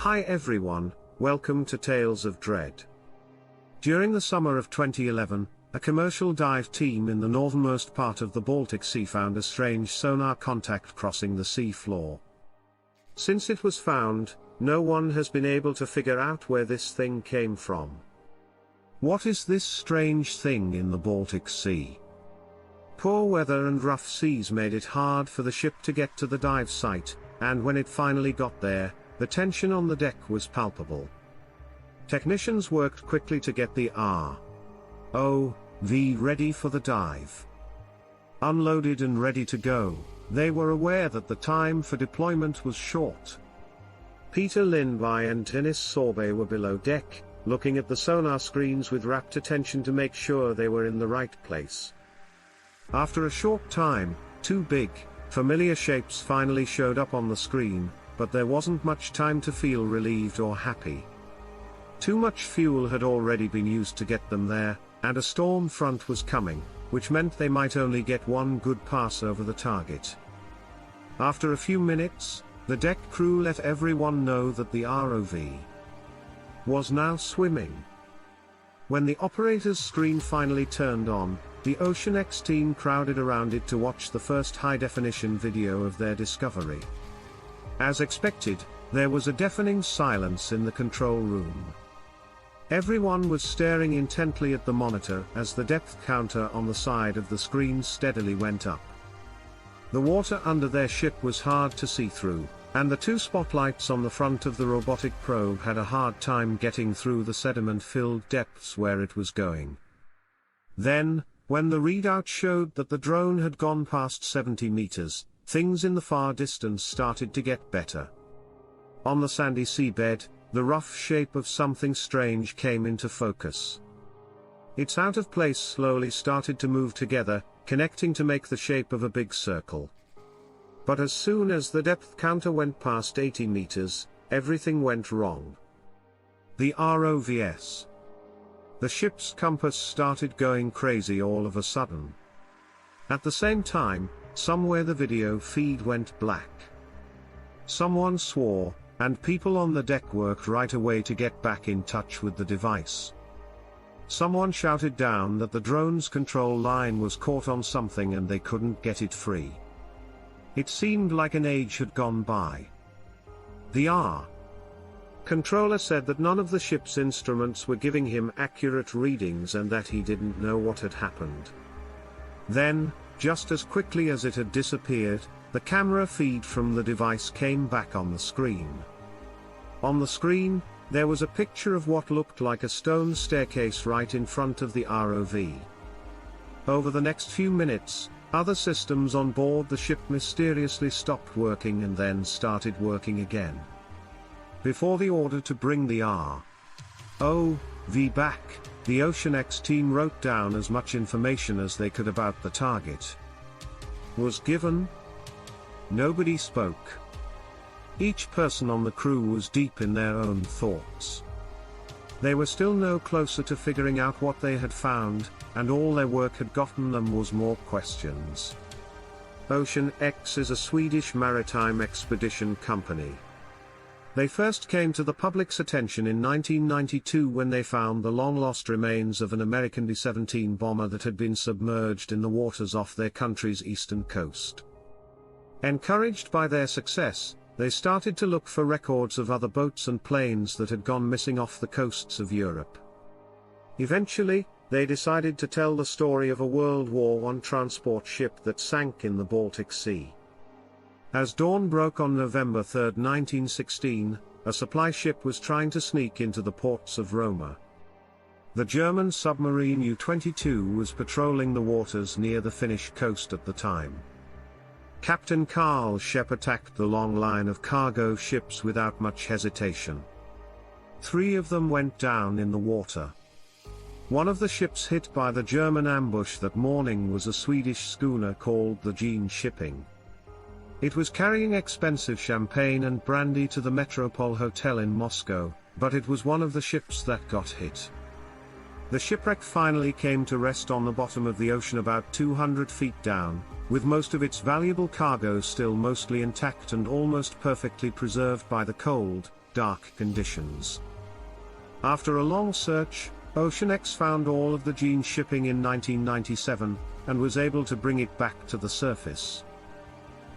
Hi everyone, welcome to Tales of Dread. During the summer of 2011, a commercial dive team in the northernmost part of the Baltic Sea found a strange sonar contact crossing the sea floor. Since it was found, no one has been able to figure out where this thing came from. What is this strange thing in the Baltic Sea? Poor weather and rough seas made it hard for the ship to get to the dive site, and when it finally got there, the tension on the deck was palpable. Technicians worked quickly to get the ROV ready for the dive. Unloaded and ready to go, they were aware that the time for deployment was short. Peter Lindby and Dennis Sorbe were below deck, looking at the sonar screens with rapt attention to make sure they were in the right place. After a short time, two big, familiar shapes finally showed up on the screen, but there wasn't much time to feel relieved or happy. Too much fuel had already been used to get them there, and a storm front was coming, which meant they might only get one good pass over the target. After a few minutes, the deck crew let everyone know that the ROV was now swimming. When the operator's screen finally turned on, the Ocean X team crowded around it to watch the first high-definition video of their discovery. As expected, there was a deafening silence in the control room. Everyone was staring intently at the monitor as the depth counter on the side of the screen steadily went up. The water under their ship was hard to see through, and the two spotlights on the front of the robotic probe had a hard time getting through the sediment-filled depths where it was going. Then, when the readout showed that the drone had gone past 70 meters, things in the far distance started to get better. On the sandy seabed, the rough shape of something strange came into focus. Its out-of-place slowly started to move together, connecting to make the shape of a big circle. But as soon as the depth counter went past 80 meters, everything went wrong. The ROVS. The ship's compass started going crazy all of a sudden. At the same time, somewhere the video feed went black. Someone swore, and people on the deck worked right away to get back in touch with the device. Someone shouted down that the drone's control line was caught on something and they couldn't get it free. It seemed like an age had gone by. The controller said that none of the ship's instruments were giving him accurate readings and that he didn't know what had happened. Then, just as quickly as it had disappeared, the camera feed from the device came back on the screen. On the screen, there was a picture of what looked like a stone staircase right in front of the ROV. Over the next few minutes, other systems on board the ship mysteriously stopped working and then started working again. Before the order to bring the ROV back, the Ocean X team wrote down as much information as they could about the target. Was given. Nobody spoke. Each person on the crew was deep in their own thoughts. They were still no closer to figuring out what they had found, and all their work had gotten them was more questions. Ocean X is a Swedish maritime expedition company. They first came to the public's attention in 1992 when they found the long-lost remains of an American B-17 bomber that had been submerged in the waters off their country's eastern coast. Encouraged by their success, they started to look for records of other boats and planes that had gone missing off the coasts of Europe. Eventually, they decided to tell the story of a World War I transport ship that sank in the Baltic Sea. As dawn broke on November 3, 1916, a supply ship was trying to sneak into the ports of Roma. The German submarine U-22 was patrolling the waters near the Finnish coast at the time. Captain Carl Shep attacked the long line of cargo ships without much hesitation. 3 of them went down in the water. One of the ships hit by the German ambush that morning was a Swedish schooner called the Jean Shipping. It was carrying expensive champagne and brandy to the Metropole Hotel in Moscow, but it was one of the ships that got hit. The shipwreck finally came to rest on the bottom of the ocean about 200 feet down, with most of its valuable cargo still mostly intact and almost perfectly preserved by the cold, dark conditions. After a long search, OceanX found all of the gene shipping in 1997, and was able to bring it back to the surface.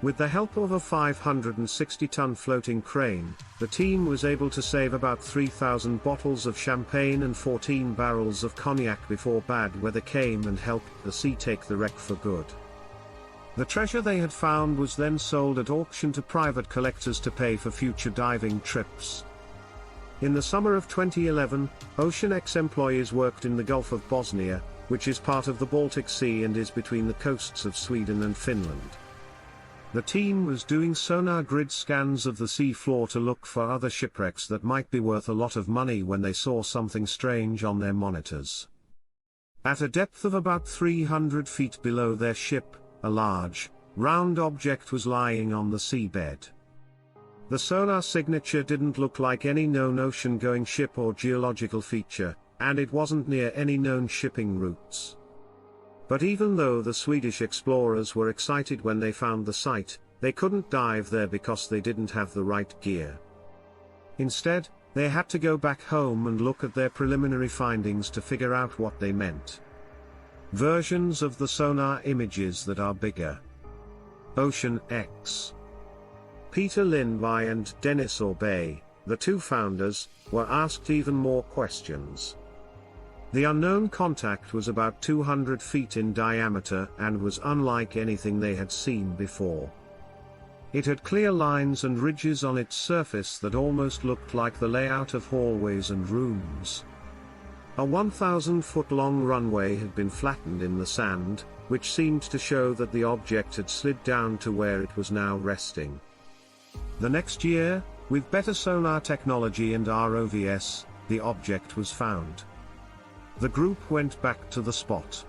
With the help of a 560-ton floating crane, the team was able to save about 3,000 bottles of champagne and 14 barrels of cognac before bad weather came and helped the sea take the wreck for good. The treasure they had found was then sold at auction to private collectors to pay for future diving trips. In the summer of 2011, OceanX employees worked in the Gulf of Bosnia, which is part of the Baltic Sea and is between the coasts of Sweden and Finland. The team was doing sonar grid scans of the sea floor to look for other shipwrecks that might be worth a lot of money when they saw something strange on their monitors. At a depth of about 300 feet below their ship, a large, round object was lying on the seabed. The sonar signature didn't look like any known ocean-going ship or geological feature, and it wasn't near any known shipping routes. But even though the Swedish explorers were excited when they found the site, they couldn't dive there because they didn't have the right gear. Instead, they had to go back home and look at their preliminary findings to figure out what they meant. Versions of the sonar images that are bigger. OceanX. Peter Lindby and Dennis Orbey, the two founders, were asked even more questions. The unknown contact was about 200 feet in diameter and was unlike anything they had seen before. It had clear lines and ridges on its surface that almost looked like the layout of hallways and rooms. A 1,000-foot-long runway had been flattened in the sand, which seemed to show that the object had slid down to where it was now resting. The next year, with better sonar technology and ROVs, the object was found. The group went back to the spot.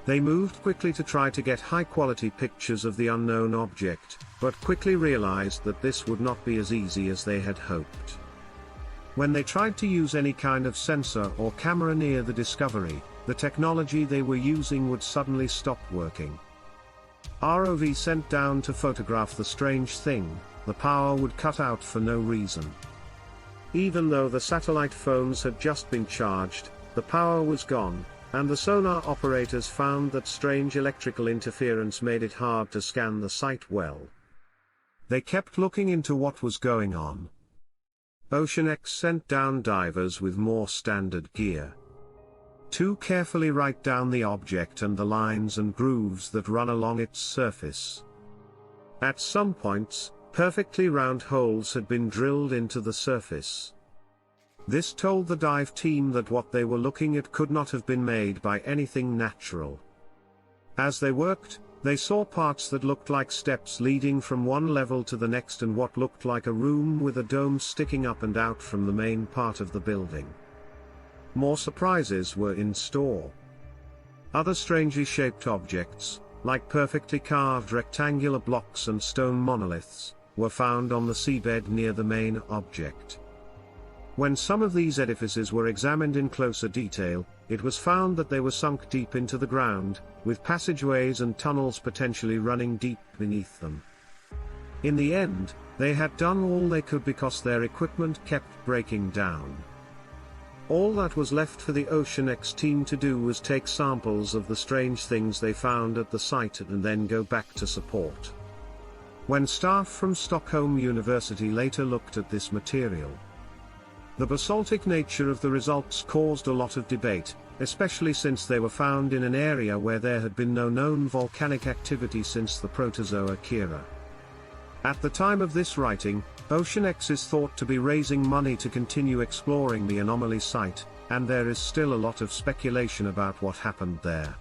They moved quickly to try to get high-quality pictures of the unknown object, but quickly realized that this would not be as easy as they had hoped. When they tried to use any kind of sensor or camera near the discovery, the technology they were using would suddenly stop working. ROV sent down to photograph the strange thing, the power would cut out for no reason. Even though the satellite phones had just been charged, the power was gone, and the sonar operators found that strange electrical interference made it hard to scan the site well. They kept looking into what was going on. OceanX sent down divers with more standard gear to carefully write down the object and the lines and grooves that run along its surface. At some points, perfectly round holes had been drilled into the surface. This told the dive team that what they were looking at could not have been made by anything natural. As they worked, they saw parts that looked like steps leading from one level to the next and what looked like a room with a dome sticking up and out from the main part of the building. More surprises were in store. Other strangely shaped objects, like perfectly carved rectangular blocks and stone monoliths, were found on the seabed near the main object. When some of these edifices were examined in closer detail, it was found that they were sunk deep into the ground, with passageways and tunnels potentially running deep beneath them. In the end, they had done all they could because their equipment kept breaking down. All that was left for the OceanX team to do was take samples of the strange things they found at the site and then go back to support. When staff from Stockholm University later looked at this material, the basaltic nature of the results caused a lot of debate, especially since they were found in an area where there had been no known volcanic activity since the Protozoa era. At the time of this writing, OceanX is thought to be raising money to continue exploring the Anomaly site, and there is still a lot of speculation about what happened there.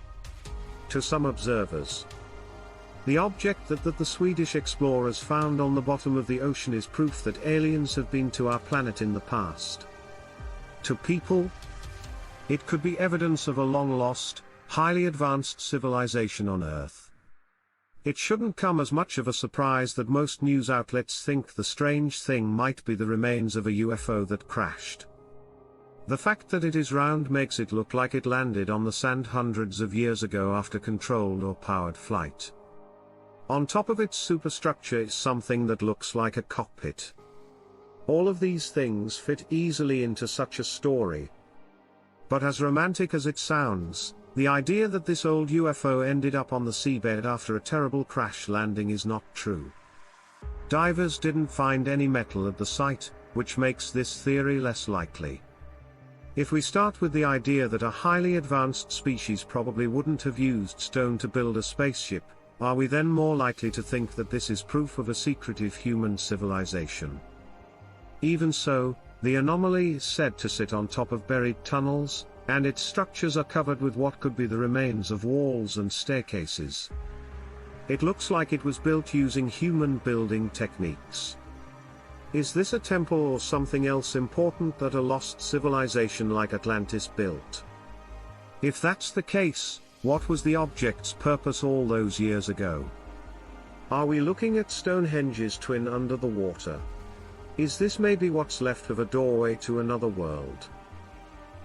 To some observers, the object that the Swedish explorers found on the bottom of the ocean is proof that aliens have been to our planet in the past. To people, it could be evidence of a long-lost, highly advanced civilization on Earth. It shouldn't come as much of a surprise that most news outlets think the strange thing might be the remains of a UFO that crashed. The fact that it is round makes it look like it landed on the sand hundreds of years ago after controlled or powered flight. On top of its superstructure is something that looks like a cockpit. All of these things fit easily into such a story. But as romantic as it sounds, the idea that this old UFO ended up on the seabed after a terrible crash landing is not true. Divers didn't find any metal at the site, which makes this theory less likely. If we start with the idea that a highly advanced species probably wouldn't have used stone to build a spaceship, are we then more likely to think that this is proof of a secretive human civilization? Even so, the anomaly is said to sit on top of buried tunnels, and its structures are covered with what could be the remains of walls and staircases. It looks like it was built using human building techniques. Is this a temple or something else important that a lost civilization like Atlantis built? If that's the case, what was the object's purpose all those years ago? Are we looking at Stonehenge's twin under the water? Is this maybe what's left of a doorway to another world?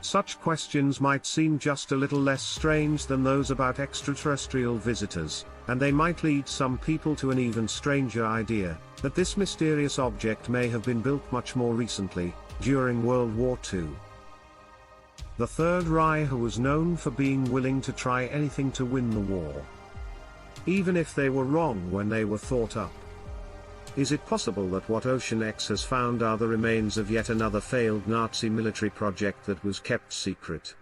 Such questions might seem just a little less strange than those about extraterrestrial visitors, and they might lead some people to an even stranger idea, that this mysterious object may have been built much more recently, during World War II. The Third Reich was known for being willing to try anything to win the war, even if they were wrong when they were thought up. Is it possible that what Ocean X has found are the remains of yet another failed Nazi military project that was kept secret?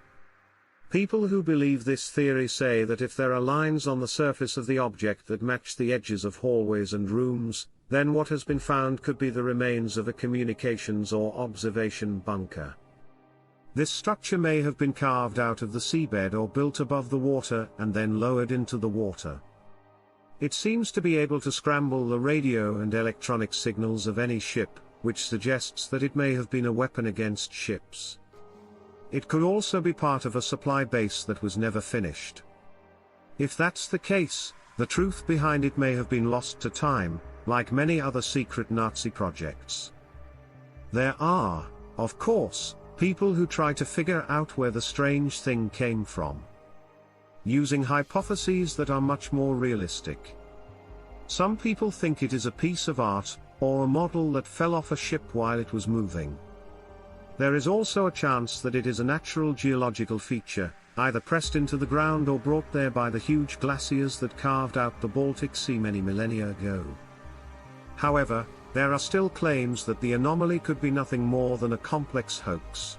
People who believe this theory say that if there are lines on the surface of the object that match the edges of hallways and rooms, then what has been found could be the remains of a communications or observation bunker. This structure may have been carved out of the seabed or built above the water and then lowered into the water. It seems to be able to scramble the radio and electronic signals of any ship, which suggests that it may have been a weapon against ships. It could also be part of a supply base that was never finished. If that's the case, the truth behind it may have been lost to time, like many other secret Nazi projects. There are, of course, people who try to figure out where the strange thing came from, using hypotheses that are much more realistic. Some people think it is a piece of art, or a model that fell off a ship while it was moving. There is also a chance that it is a natural geological feature, either pressed into the ground or brought there by the huge glaciers that carved out the Baltic Sea many millennia ago. However, there are still claims that the anomaly could be nothing more than a complex hoax.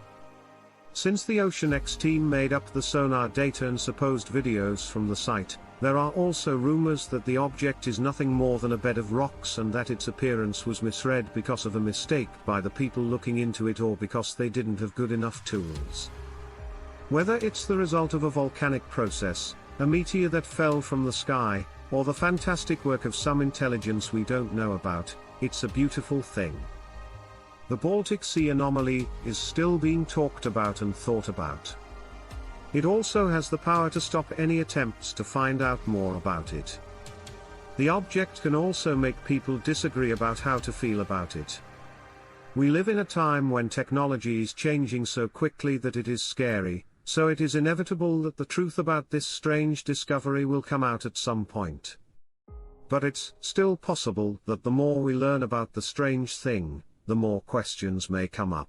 Since the Ocean X team made up the sonar data and supposed videos from the site, there are also rumors that the object is nothing more than a bed of rocks and that its appearance was misread because of a mistake by the people looking into it or because they didn't have good enough tools. Whether it's the result of a volcanic process, a meteor that fell from the sky, or the fantastic work of some intelligence we don't know about, it's a beautiful thing. The Baltic Sea anomaly is still being talked about and thought about. It also has the power to stop any attempts to find out more about it. The object can also make people disagree about how to feel about it. We live in a time when technology is changing so quickly that it is scary, so it is inevitable that the truth about this strange discovery will come out at some point. But it's still possible that the more we learn about the strange thing, the more questions may come up.